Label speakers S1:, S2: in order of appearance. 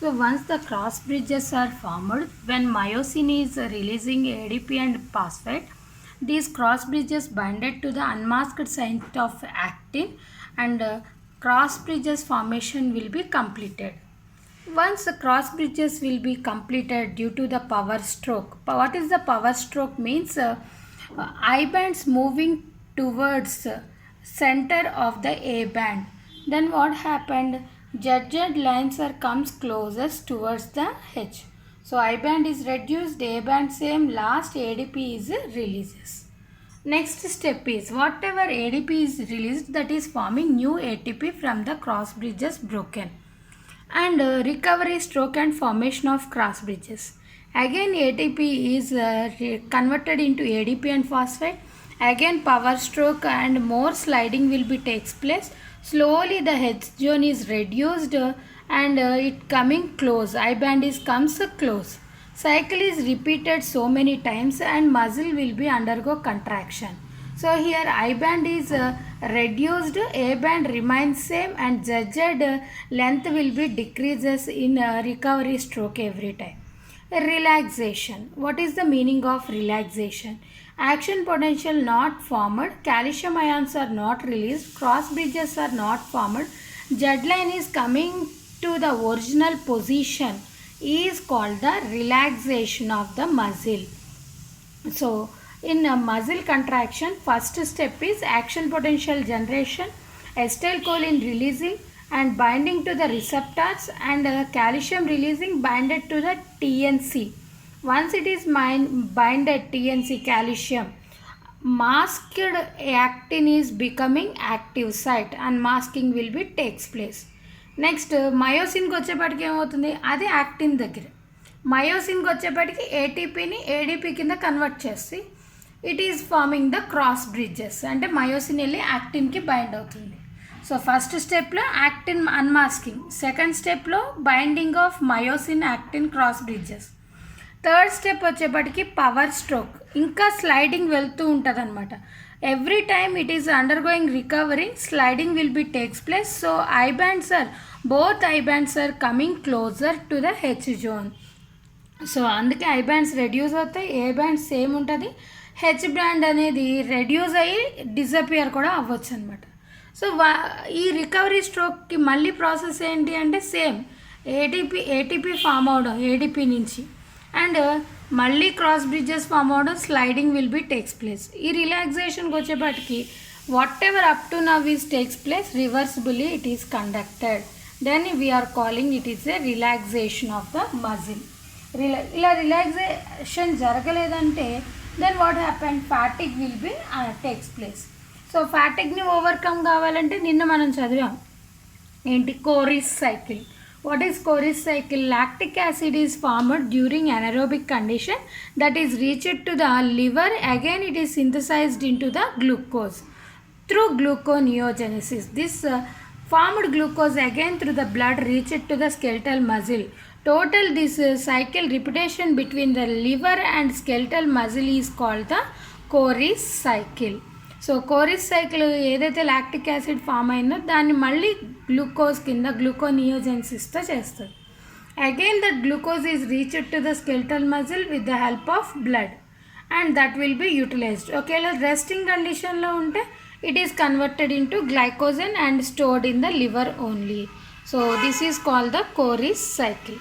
S1: So once the cross bridges are formed, when myosin is releasing ADP and phosphate, these cross bridges binded to the unmasked site of actin, and cross bridges formation will be completed. Once the cross bridges will be completed due to the power stroke. What is the power stroke means? I bands moving towards center of the A band. Then what happened? Judged lines are comes closest towards the H. So I band is reduced, A band same, last ADP is releases. Next step is whatever ADP is released, that is forming new ATP from the cross bridges broken, and recovery, stroke and formation of cross bridges. Again ATP is converted into ADP and phosphate. Again power stroke and more sliding will be takes place. Slowly the H zone is reduced and it coming close. I band is comes close. Cycle is repeated so many times and muscle will be undergo contraction. So here I band is reduced, A band remains same, and judged length will be decreases in recovery stroke every time. Relaxation. What is the meaning of relaxation? Action potential not formed, calcium ions are not released, cross bridges are not formed, Z line is coming to the original position is called the relaxation of the muscle. So in muscle contraction, first step is action potential generation, acetylcholine releasing and binding to the receptors, and calcium releasing binded to the TNC. Once it is binded TNC calcium, masked actin is becoming active site and masking will be takes place. Next మయోసిన్కి వచ్చేప్పటికి ఏమవుతుంది, అది actin దగ్గర. మయోసిన్కి వచ్చేప్పటికి ఏటీపీని ADP కింద convert చేసి it is forming the cross bridges, అంటే మయోసిన్ వెళ్ళి యాక్టిన్కి బైండ్ అవుతుంది. సో ఫస్ట్ స్టెప్లో యాక్టిన్ అన్మాస్కింగ్, సెకండ్ స్టెప్లో binding of myosin actin cross bridges, third step వచ్చేప్పటికి పవర్ స్ట్రోక్, ఇంకా స్లైడింగ్ వెళ్తూ ఉంటుంది అనమాట. Every time it is undergoing recovery, sliding will be takes place. So I bands are, both I bands are coming closer to the H zone. So అందుకే I bands reduce అవుతాయి, ఏ band same ఉంటుంది, H band అనేది reduce అయ్యి disappear కూడా అవ్వచ్చు అనమాట. So ఈ recovery స్ట్రోక్కి మళ్ళీ ప్రాసెస్ ఏంటి అంటే సేమ్ ఏటీపీ ఫామ్ అవడం ఏడీపీ నుంచి, అండ్ మళ్ళీ క్రాస్ బ్రిడ్జెస్ ఫామ్ అవడం, sliding will be takes place. ఈ రిలాక్సేషన్కి వచ్చేప్పటికి whatever up to now is takes place reversibly it is conducted, then we are calling it is a relaxation of the muscle. ఇలా relaxation జరగలేదంటే then what happen, fatigue will be takes place. So ఫ్యాటిక్ని overcome కావాలంటే నిన్న మనం చదివాం ఏంటి, Cori's cycle. What is Coris cycle? Lactic acid is formed during anaerobic condition, that is reached to the liver. Again it is synthesized into the glucose through gluconeogenesis. This formed glucose again through the blood reached to the skeletal muscle. Total this cycle repetition between the liver and skeletal muscle is called the Coris cycle. So Cori's cycle ఏదైతే lactic acid form అయిందో దాన్ని మళ్ళీ glucose కింద గ్లూకోనియోజెన్సిస్తో చేస్తుంది. Again that glucose is reached to the skeletal muscle with the help of blood, and that will be utilised. ఒకవేళ resting కండిషన్లో ఉంటే it is converted into glycogen and stored in the liver only. So this is called the Cori's cycle.